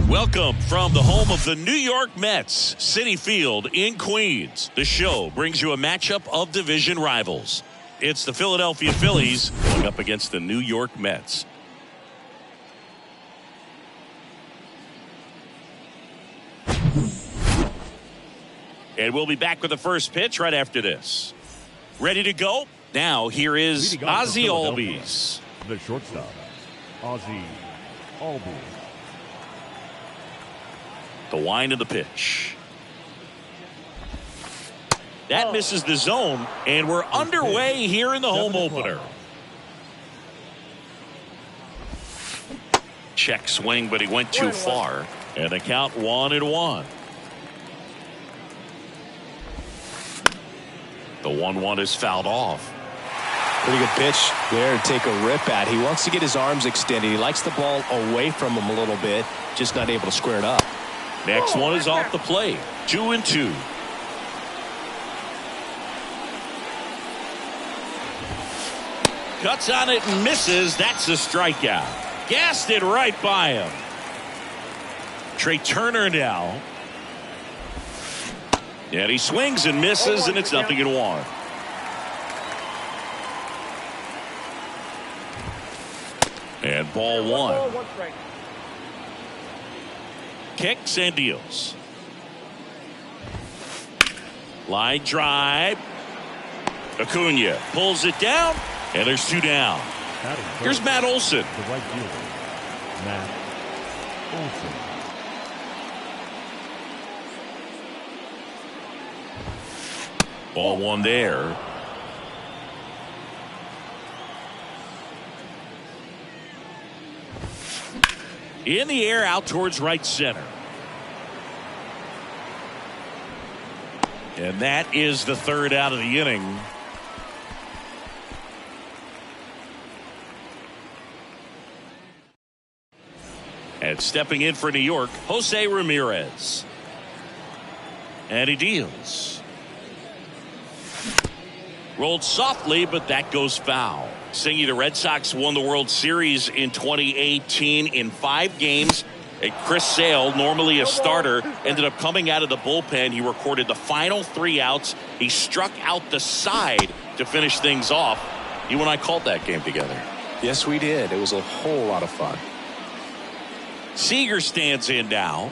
Welcome from the home of the New York Mets, Citi Field in Queens. The show brings you a matchup of division rivals. It's the Philadelphia Phillies going up against the New York Mets. And we'll be back with the first pitch right after this. Ready to go? Now here is Ozzie Albies. The shortstop, Ozzie Albies. The wind of the pitch. That misses the zone, and we're underway here in the home opener. Check swing, but he went too far. And the count 1-1. The 1-1 is fouled off. Pretty good pitch there to take a rip at. He wants to get his arms extended. He likes the ball away from him a little bit, just not able to square it up. Next one is off the plate. 2-2. Cuts on it and misses. That's a strikeout. Gassed it right by him. Trey Turner now. And he swings and misses, and it's 0-1. And ball one. Kicks and deals. Line drive. Acuna pulls it down, and there's 2 down. Here's Matt Olson. The right fielder, Matt Olson. Ball one there. In the air out towards right center. And that is the 3rd out of the inning. And stepping in for New York, Jose Ramirez. And he deals. Rolled softly, but that goes foul. Singy, the Red Sox won the World Series in 2018 in 5 games. And Chris Sale, normally a starter, ended up coming out of the bullpen. He recorded the final 3 outs. He struck out the side to finish things off. You and I called that game together. Yes, we did. It was a whole lot of fun. Seager stands in now.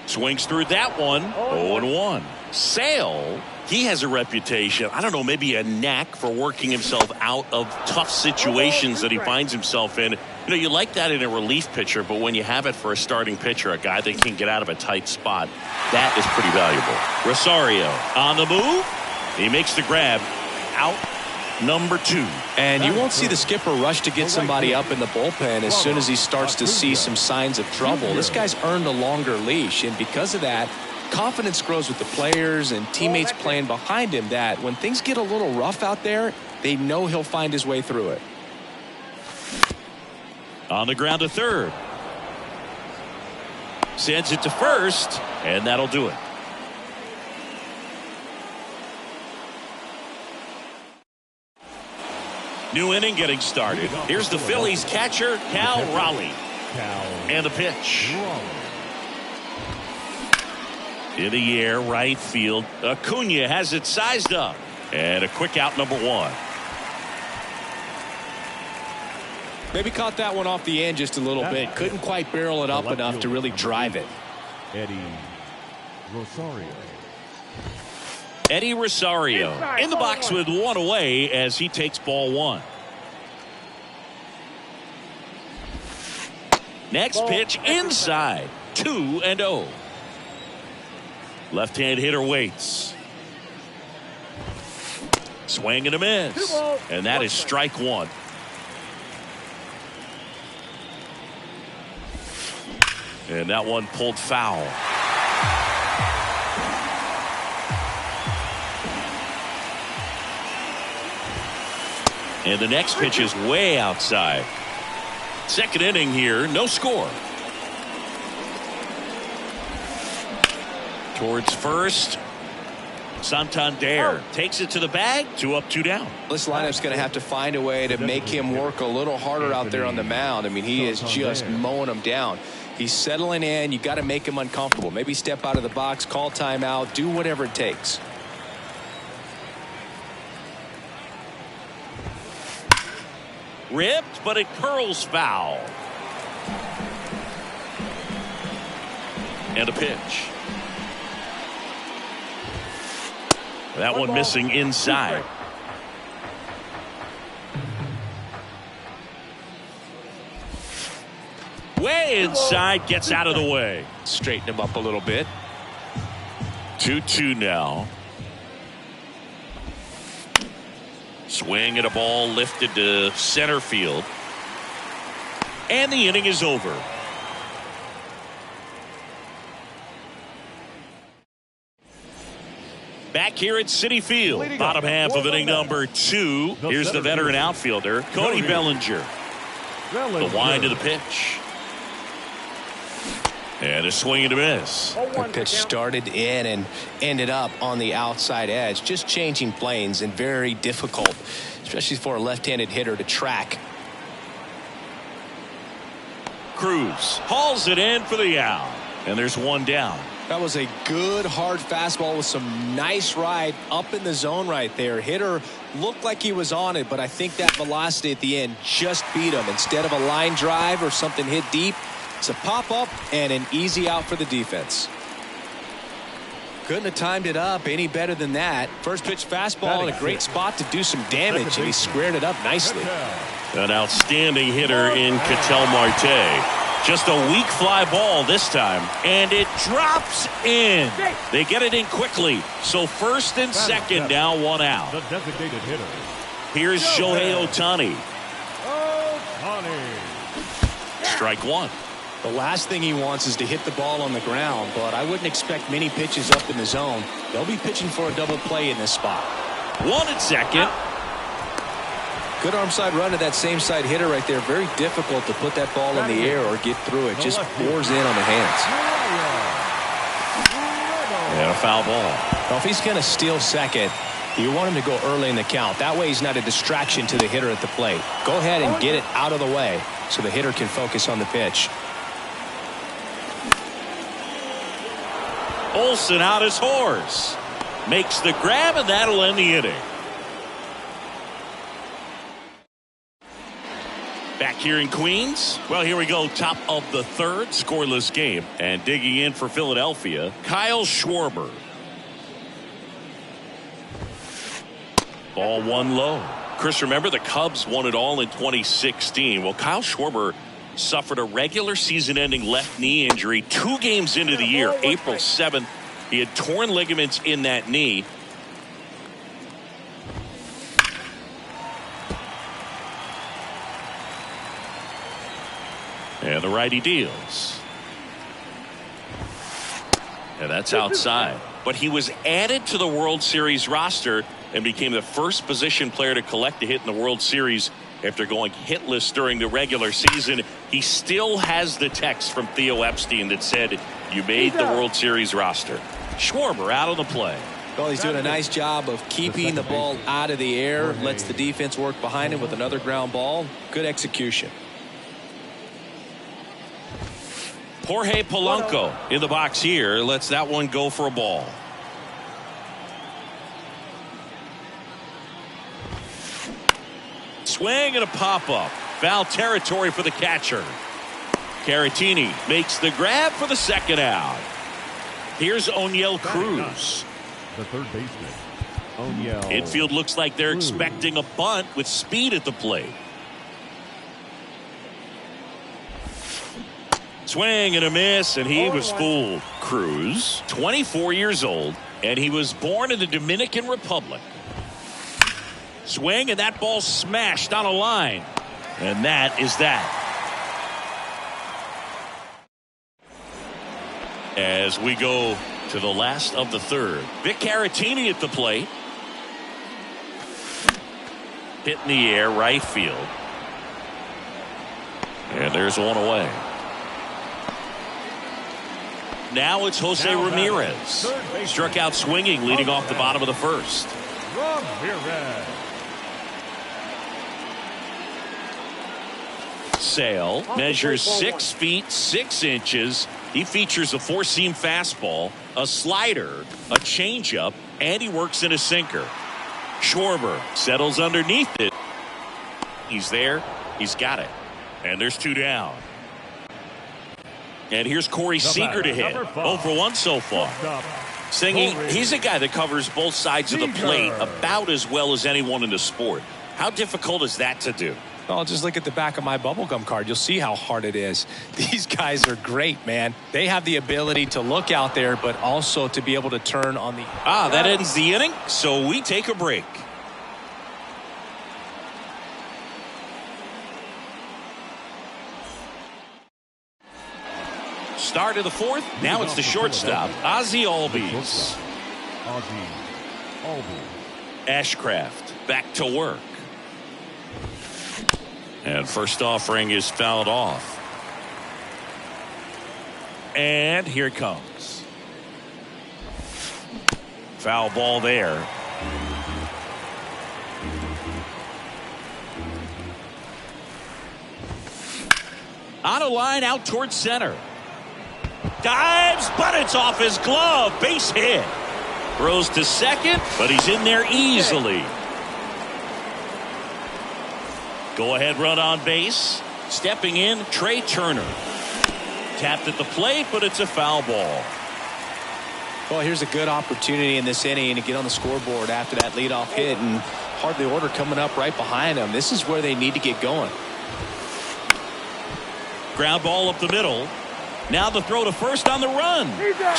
Swings through that one. 0-1. Sale, he has a reputation, I don't know, maybe a knack for working himself out of tough situations that he finds himself in. You know, you like that in a relief pitcher, but when you have it for a starting pitcher, a guy that can get out of a tight spot, that is pretty valuable. Rosario on the move. He makes the grab. Out number 2. And you won't see the skipper rush to get somebody up in the bullpen as soon as he starts to see some signs of trouble. This guy's earned a longer leash, and because of that, confidence grows with the players and teammates playing behind him, that when things get a little rough out there, they know he'll find his way through it. On the ground to 3rd. Sends it to 1st, and that'll do it. New inning getting started. Here's the Phillies catcher, Cal Raleigh. And the pitch. In the air, right field. Acuna has it sized up. And a quick out, number 1. Maybe caught that one off the end just a little bit. Couldn't quite barrel it up enough to really drive it. Eddie Rosario in the box with 1 away as he takes ball 1. Next pitch inside. 2-0. Left-hand hitter waits. Swing and a miss. And that is strike 1. And that one pulled foul. And the next pitch is way outside. Second inning here, no score. Towards first. Santander takes it to the bag. 2 up, 2 down. This lineup's going to have to find a way to make him work a little harder out there on the mound. I mean, he is just mowing them down. He's settling in. You got to make him uncomfortable. Maybe step out of the box, call timeout, do whatever it takes. Ripped, but it curls foul. And a pitch. That one missing inside. Way inside, gets out of the way. Straighten him up a little bit. 2-2 now. Swing at a ball lifted to center field. And the inning is over. Back here at Citi Field, bottom half of inning number 2. Here's the veteran outfielder, Cody Bellinger. The wind of the pitch. And a swing and a miss. The pitch started in and ended up on the outside edge. Just changing planes and very difficult, especially for a left-handed hitter to track. Cruz hauls it in for the out. And there's one down. That was a good hard fastball with some nice ride up in the zone right there. Hitter looked like he was on it, but I think that velocity at the end just beat him. Instead of a line drive or something hit deep, it's a pop up and an easy out for the defense. Couldn't have timed it up any better than that. First pitch fastball in a great spot to do some damage, and he squared it up nicely. An outstanding hitter in Ketel Marte. Just a weak fly ball this time, and it drops in. They get it in quickly. So first and second, now one out. The designated hitter. Here's Shohei Ohtani. Strike one. The last thing he wants is to hit the ball on the ground, but I wouldn't expect many pitches up in the zone. They'll be pitching for a double play in this spot. One at second. Good arm side run to that same side hitter right there. Very difficult to put that ball in the air or get through it. Just pours in on the hands. And a foul ball. Well, if he's going to steal second, you want him to go early in the count. That way he's not a distraction to the hitter at the plate. Go ahead and get it out of the way so the hitter can focus on the pitch. Olsen out his horse. Makes the grab, and that'll end the inning. Back here in Queens. Well, here we go. Top of the third. Scoreless game. And digging in for Philadelphia, Kyle Schwarber. Ball one low. Chris, remember the Cubs won it all in 2016. Well, Kyle Schwarber suffered a regular season-ending left knee injury 2 games into the year. April 7th, he had torn ligaments in that knee. And the righty deals. And that's outside. But he was added to the World Series roster and became the first position player to collect a hit in the World Series after going hitless during the regular season. He still has the text from Theo Epstein that said, "You made the World Series roster." Schwarber out on the play. Well, he's doing a nice job of keeping the ball out of the air. Lets the defense work behind him with another ground ball. Good execution. Jorge Polanco in the box here. Lets that one go for a ball. Swing and a pop-up. Foul territory for the catcher. Caratini makes the grab for the second out. Here's Oniel Cruz. The third baseman, Oniel. Infield looks like they're expecting a bunt with speed at the plate. Swing and a miss, and he was fooled. Cruz, 24 years old, and he was born in the Dominican Republic. Swing, and that ball smashed on a line. And that is that. As we go to the last of the third, Vic Caratini at the plate. Hit in the air, right field. And there's one away. Now it's Jose Ramirez. Struck out swinging, leading off the bottom of the first. Ramirez. Sale measures 6 feet 6 inches. He features a 4-seam fastball, a slider, a changeup, and he works in a sinker. Schwarber settles underneath it. He's there. He's got it. And there's 2 down. And here's Corey Seager to hit. 0 for 1 so far. Singing, he's a guy that covers both sides of the plate about as well as anyone in the sport. How difficult is that to do? Well, just look at the back of my bubblegum card. You'll see how hard it is. These guys are great, man. They have the ability to look out there, but also to be able to turn on the... That ends the inning, so we take a break. Start of the 4th. Now it's the shortstop, Ozzie Albies. Ashcraft back to work. And first offering is fouled off. And here it comes. Foul ball there. On a line out towards center. Dives, but it's off his glove. Base hit. Throws to second, but he's in there easily. Go ahead run on base. Stepping in, Trey Turner. Tapped at the plate, but it's a foul ball. Well, here's a good opportunity in this inning to get on the scoreboard after that leadoff hit, and hardly order coming up right behind them. This is where they need to get going. Ground ball up the middle. Now the throw to first on the run.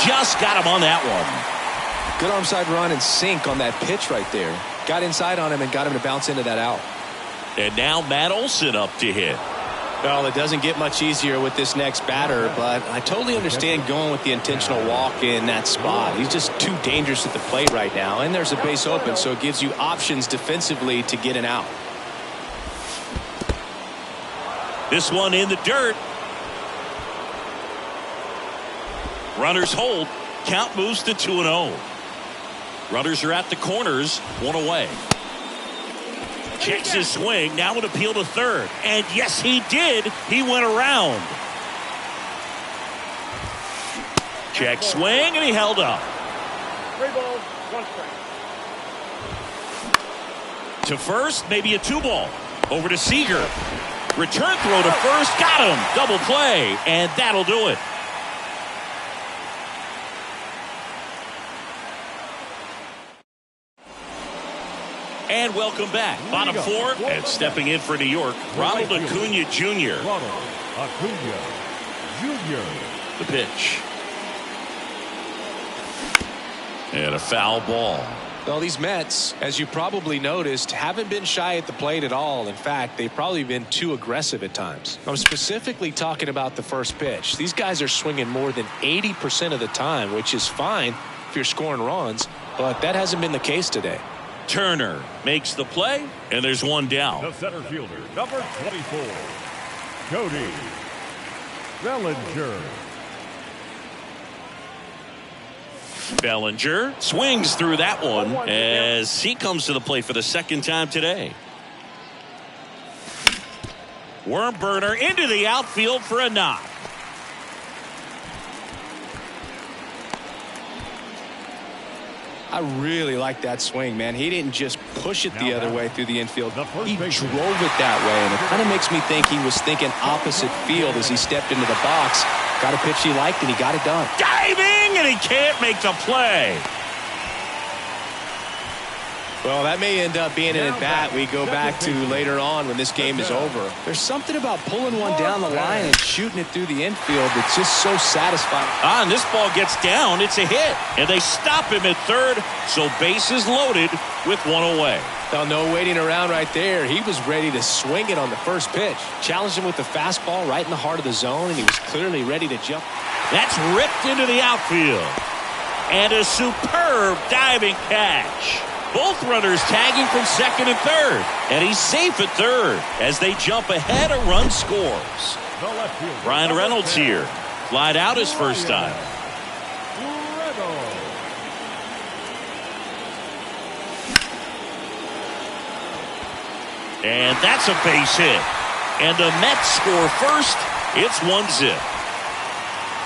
Just got him on that one. Good arm side run and sink on that pitch right there. Got inside on him and got him to bounce into that out. And now Matt Olson up to hit. Well, it doesn't get much easier with this next batter, but I totally understand going with the intentional walk in that spot. He's just too dangerous at the plate right now, and there's a base open, so it gives you options defensively to get an out. This one in the dirt. Runners hold. Count moves to 2-0. Runners are at the corners, 1 away. Checks his swing. Now an appeal to third. And yes, he did. He went around. Check swing, and he held up. 3 balls, 1 strike. To first, maybe a 2-ball. Over to Seager. Return throw to first. Got him. Double play. And that'll do it. And welcome back. Bottom 4, and stepping in for New York, Ronald Acuna Jr. Ronald Acuna Jr. The pitch. And a foul ball. Well, these Mets, as you probably noticed, haven't been shy at the plate at all. In fact, they've probably been too aggressive at times. I'm specifically talking about the first pitch. These guys are swinging more than 80% of the time, which is fine if you're scoring runs, but that hasn't been the case today. Turner makes the play, and there's 1 down. The center fielder, number 24, Cody Bellinger. Bellinger swings through that one as he comes to the plate for the 2nd time today. Worm burner into the outfield for a knock. I really like that swing, man. He didn't just push it the other way through the infield. He drove it that way, and it kind of makes me think he was thinking opposite field as he stepped into the box. Got a pitch he liked, and he got it done. Diving, and he can't make the play. Well, that may end up being an at-bat we go back to later on when this game is over. There's something about pulling one down the line and shooting it through the infield that's just so satisfying. And this ball gets down. It's a hit. And they stop him at third, so bases loaded with 1 away. Well, no waiting around right there. He was ready to swing it on the first pitch. Challenged him with the fastball right in the heart of the zone, and he was clearly ready to jump. That's ripped into the outfield. And a superb diving catch. Both runners tagging from second and third. And he's safe at third as they jump ahead. A run scores. The left fielder, Ryan Reynolds here. Flied out his first time. And that's a base hit. And the Mets score first. It's 1-0.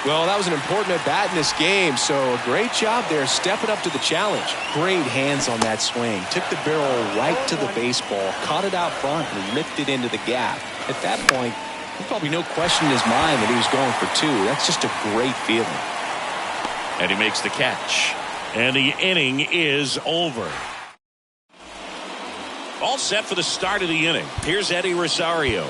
Well, that was an important at-bat in this game, so a great job there stepping up to the challenge. Great hands on that swing. Took the barrel right to the baseball, caught it out front, and lifted into the gap. At that point, there's probably no question in his mind that he was going for two. That's just a great feeling. And he makes the catch. And the inning is over. All set for the start of the inning. Here's Eddie Rosario.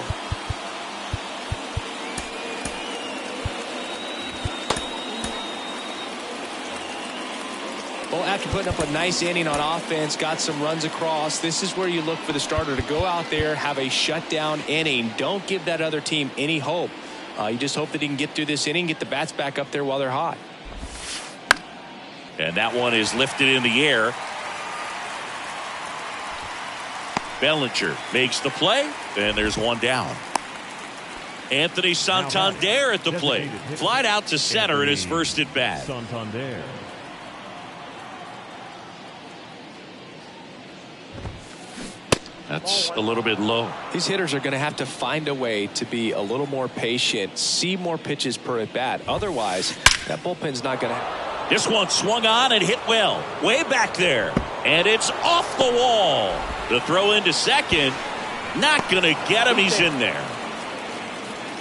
Well, after putting up a nice inning on offense, got some runs across, this is where you look for the starter to go out there, have a shutdown inning. Don't give that other team any hope. You just hope that he can get through this inning, get the bats back up there while they're hot. And that one is lifted in the air. Bellinger makes the play, and there's one down. Anthony Santander at the plate. Flied out to center in his first at bat. Santander. That's a little bit low. These hitters are going to have to find a way to be a little more patient, see more pitches per at bat. Otherwise, that bullpen's not going to. This one swung on and hit well. Way back there. And it's off the wall. The throw into second. Not going to get him. He's in there.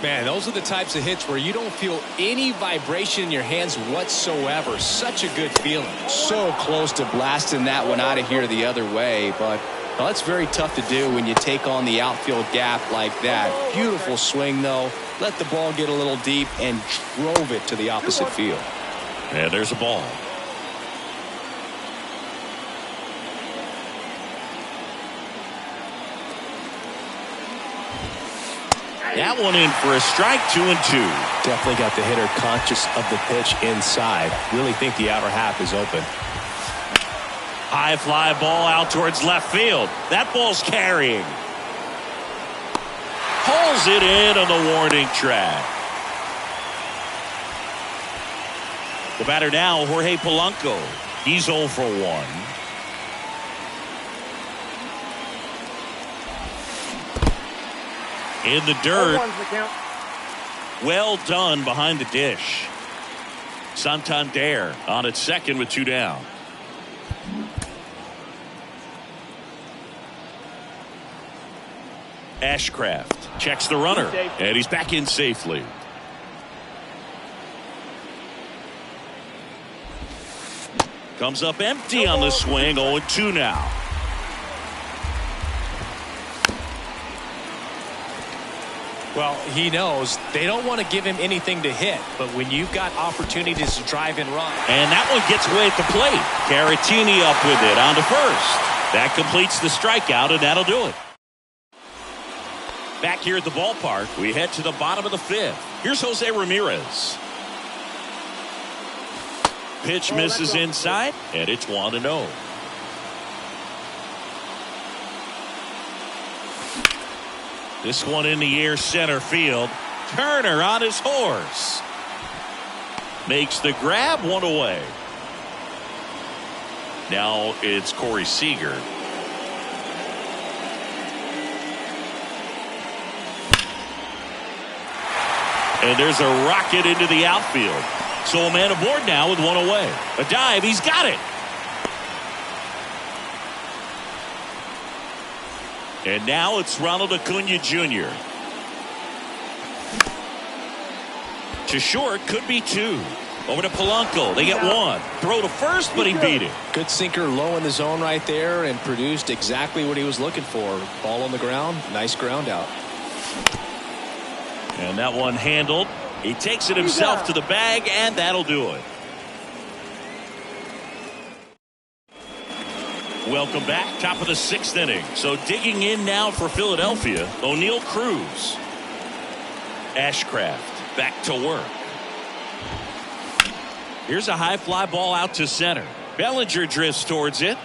Man, those are the types of hits where you don't feel any vibration in your hands whatsoever. Such a good feeling. So close to blasting that one out of here the other way, but well, that's very tough to do when you take on the outfield gap like that. Beautiful swing, though. Let the ball get a little deep and drove it to the opposite field. And there's a ball. That one in for a strike, 2-2. Definitely got the hitter conscious of the pitch inside. Really think the outer half is open. High fly ball out towards left field. That ball's carrying. Pulls it in on the warning track. The batter now, Jorge Polanco. He's 0 for 1. In the dirt. Well done behind the dish. Santander on at second with 2 down. Ashcraft checks the runner, and he's back in safely. Comes up empty on the swing, 0-2 now. Well, he knows they don't want to give him anything to hit, but when you've got opportunities to drive and run. And that one gets away at the plate. Caratini up with it on to first. That completes the strikeout, and that'll do it. Back here at the ballpark, we head to the bottom of the 5th. Here's Jose Ramirez. Pitch misses inside, and it's 1-0. This one in the air center field. Turner on his horse. Makes the grab, 1 away. Now it's Corey Seager. And there's a rocket into the outfield. So a man aboard now with 1 away. A dive, he's got it. And now it's Ronald Acuna Jr. To short, could be 2. Over to Polanco. They get 1. Throw to first, but he beat it. Good sinker low in the zone right there and produced exactly what he was looking for. Ball on the ground. Nice ground out. And that one handled. He takes it himself to the bag, and that'll do it. Welcome back. Top of the 6th inning. So digging in now for Philadelphia, O'Neal Cruz. Ashcraft back to work. Here's a high fly ball out to center. Bellinger drifts towards it.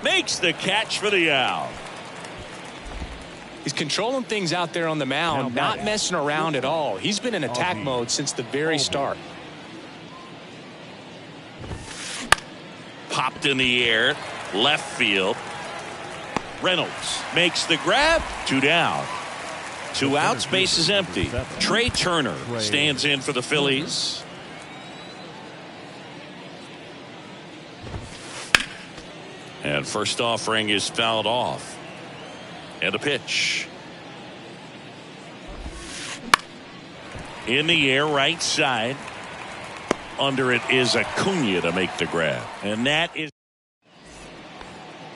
makes the catch for the out. He's controlling things out there on the mound, not messing around at all. He's been in attack mode since the very start. Popped in the air, left field. Reynolds makes the grab. 2 down. 2 outs, base is empty. Trey Turner stands in for the Phillies. And first offering is fouled off. And a pitch. In the air, right side. Under it is Acuna to make the grab. And that is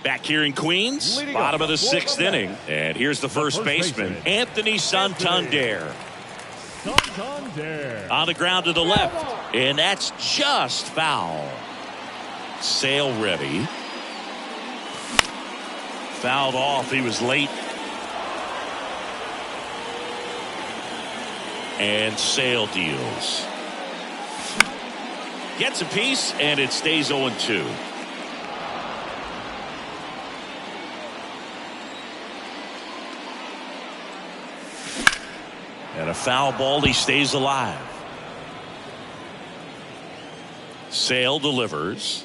back here in Queens. Bottom of the 6th inning. And here's the first baseman, Anthony Santander. On the ground to the left. And that's just foul. Sale ready. Fouled off. He was late. And Sale deals. Gets a piece, and it stays 0-2. And a foul ball. He stays alive. Sale delivers.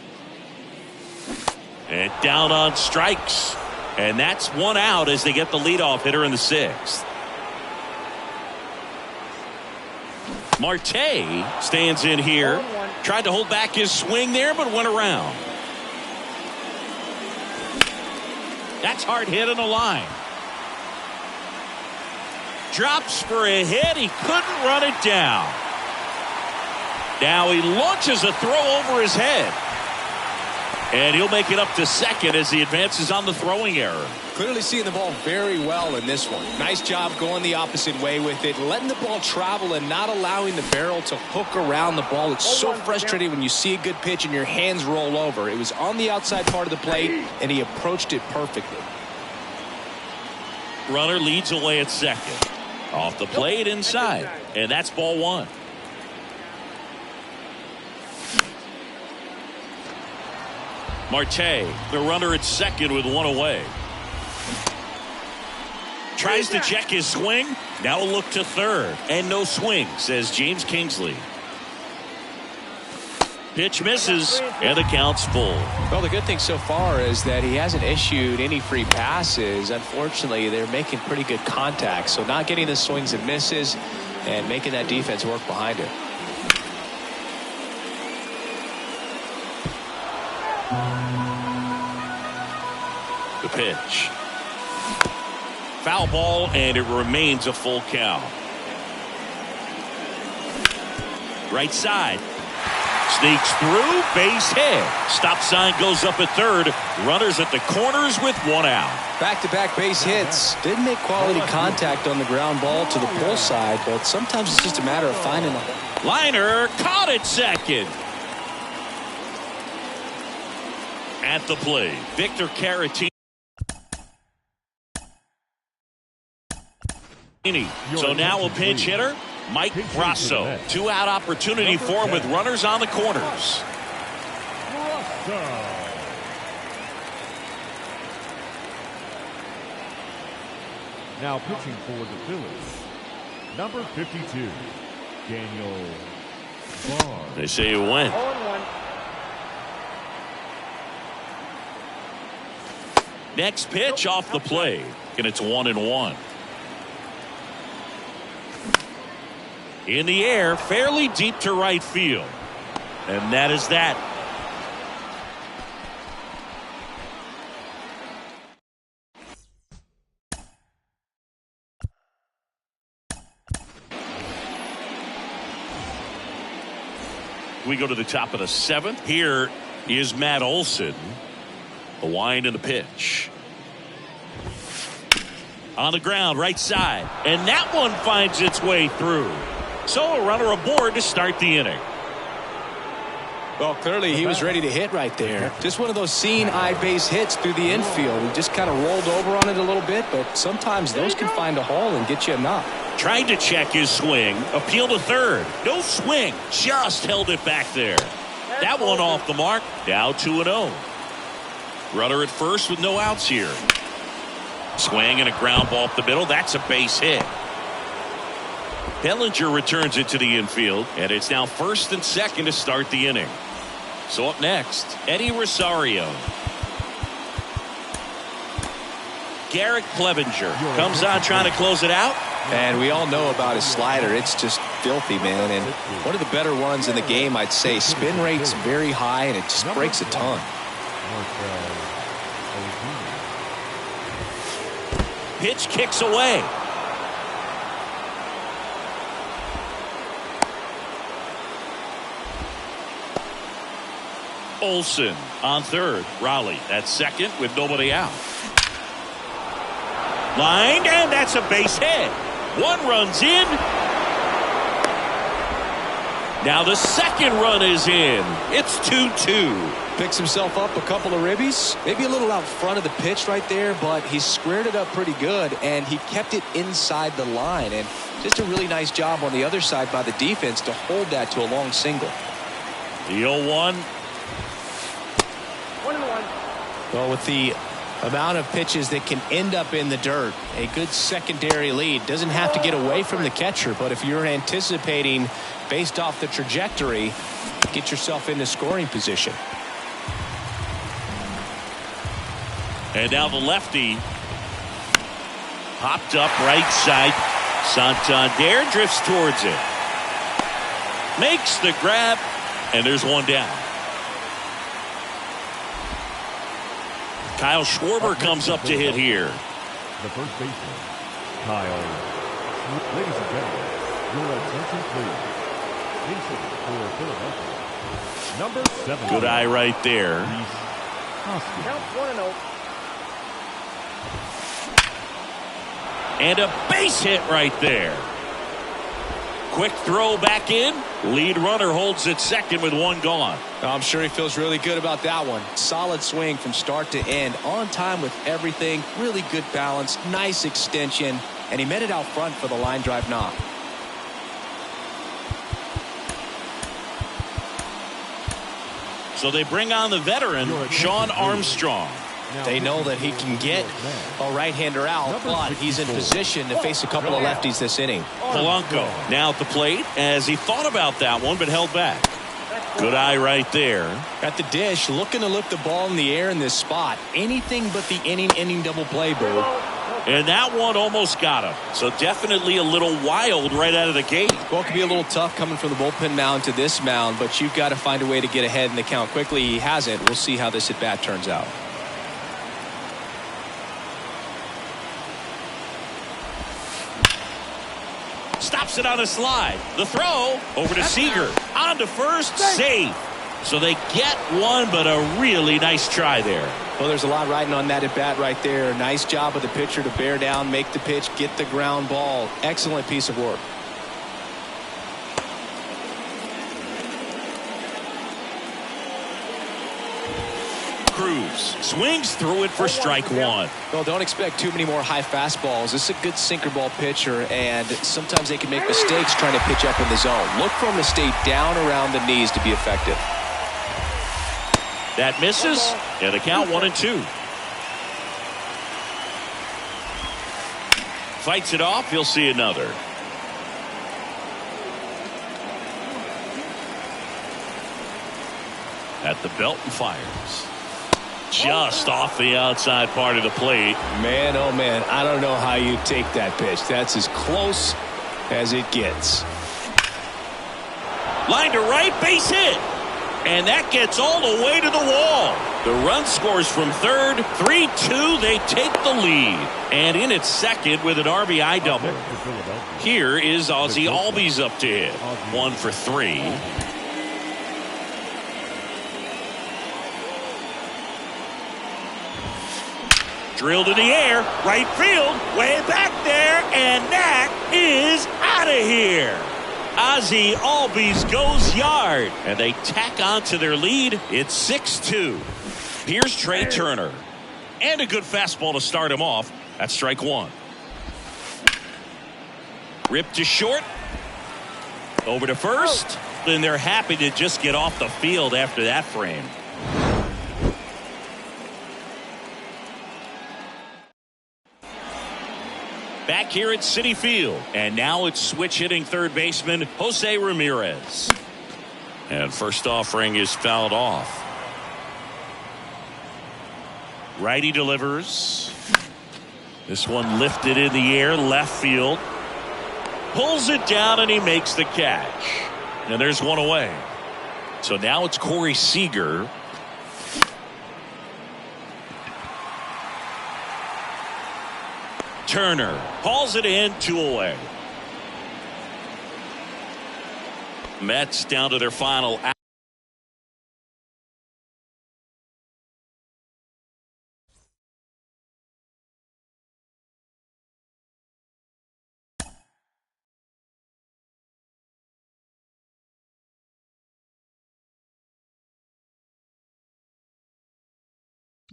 And down on strikes. And that's 1 out as they get the leadoff hitter in the 6th. Marte stands in here. Tried to hold back his swing there, but went around. That's hard hit on the line. Drops for a hit. He couldn't run it down. Now he launches a throw over his head. And he'll make it up to second as he advances on the throwing error. Clearly seeing the ball very well in this one. Nice job going the opposite way with it, letting the ball travel and not allowing the barrel to hook around the ball. It's so frustrating when you see a good pitch and your hands roll over. It was on the outside part of the plate, and he approached it perfectly. Runner leads away at second. Off the plate inside. And that's ball 1. Marte, the runner at second with 1 away. Tries to check his swing. Now a look to third. And no swing, says James Kingsley. Pitch misses, and the count's full. Well, the good thing so far is that he hasn't issued any free passes. Unfortunately, they're making pretty good contact. So not getting the swings and misses and making that defense work behind it. The pitch. Foul ball, and it remains a full count. Right side. Sneaks through, base hit. Stop sign goes up at third. Runners at the corners with 1 out. Back-to-back base hits. Didn't make quality contact on the ground ball to the pull side, but sometimes it's just a matter of finding a liner caught at second. At the plate, Victor Caratini. So now a pinch hitter, Mike Brasso. 2-out opportunity for him with runners on the corners. Now pitching for the Phillies, number 52, Daniel Barr. They say it went. 0-1. Next pitch off the plate, and it's 1-1. In the air, fairly deep to right field. And that is that. We go to the top of the 7th. Here is Matt Olson. The wind and the pitch. On the ground, right side. And that one finds its way through. So a runner aboard to start the inning. Well, clearly he was ready to hit right there. Just one of those seeing eye base hits through the infield. He just kind of rolled over on it a little bit, but sometimes those can find a hole and get you enough. Tried to check his swing. Appeal to third. No swing. Just held it back there. That one off the mark. Now 2-0. Runner at first with no outs here. Swing and a ground ball up the middle. That's a base hit. Bellinger returns it to the infield, and it's now first and second to start the inning. So up next, Eddie Rosario. Garrett Clevenger comes on trying to close it out. And we all know about his slider. It's just filthy, man. And one of the better ones in the game, I'd say. Spin rate's very high, and it just breaks a ton. Pitch kicks away. Olsen on third. Raleigh at second with nobody out. Lined, and that's a base hit. One run's in. Now the second run is in. It's 2-2. Picks himself up a couple of ribbies. Maybe a little out front of the pitch right there, but he squared it up pretty good, and he kept it inside the line. And just a really nice job on the other side by the defense to hold that to a long single. The 0-1. 1-1. Well, with the amount of pitches that can end up in the dirt, a good secondary lead. Doesn't have to get away from the catcher, but if you're anticipating based off the trajectory, get yourself into scoring position. And now the lefty popped up right side. Santander drifts towards it. Makes the grab, and there's one down. Kyle Schwarber comes up to hit here. The first baseman, Kyle. Ladies and gentlemen, your attention please. Bases for Philadelphia. Number 7. Good eye right there. Count 1-0. And a base hit right there. Quick throw back in. Lead runner holds at second with one gone. I'm sure he feels really good about that one. Solid swing from start to end. On time with everything. Really good balance. Nice extension. And he met it out front for the line drive knock. So they bring on the veteran, Sean Armstrong. They know that he can get a right-hander out, but he's in position to face a couple of lefties this inning. Polanco now at the plate as he thought about that one but held back. Good eye right there. At the dish, looking to lift the ball in the air in this spot. Anything but the inning double play, Boo. And that one almost got him. So definitely a little wild right out of the gate. Well, it could be a little tough coming from the bullpen mound to this mound, but you've got to find a way to get ahead in the count quickly. He hasn't. We'll see how this at-bat turns out. Stops it on a slide. The throw over to Seager. On to first, safe. So they get one, but a really nice try there. Well, there's a lot riding on that at bat right there. Nice job of the pitcher to bear down, make the pitch, get the ground ball. Excellent piece of work. Cruz swings through it for strike one. Well, don't expect too many more high fastballs. This is a good sinker ball pitcher, and sometimes they can make mistakes trying to pitch up in the zone. Look for him to stay down around the knees to be effective. That misses, and the count 1-2. Fights it off. He'll see another. At the belt and fires. Just off the outside part of the plate. Man, oh man, I don't know how you take that pitch. That's as close as it gets. Line to right, base hit. And that gets all the way to the wall. The run scores from third. 3-2, they take the lead. And in its second with an RBI double. Here is Ozzie Albies up to hit. 1 for 3. Drilled in the air, right field, way back there, and that is out of here. Ozzie Albies goes yard, and they tack on to their lead. It's 6-2. Here's Trey Turner, and a good fastball to start him off. That's strike one. Ripped to short, over to first, and they're happy to just get off the field after that frame. here at Citi Field. And now it's switch hitting third baseman Jose Ramirez. And first offering is fouled off. Righty delivers. This one lifted in the air, left field. Pulls it down and he makes the catch. And there's one away. So now it's Corey Seager. Turner hauls it in, 2 away. Mets down to their final out.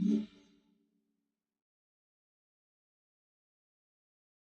Mm-hmm.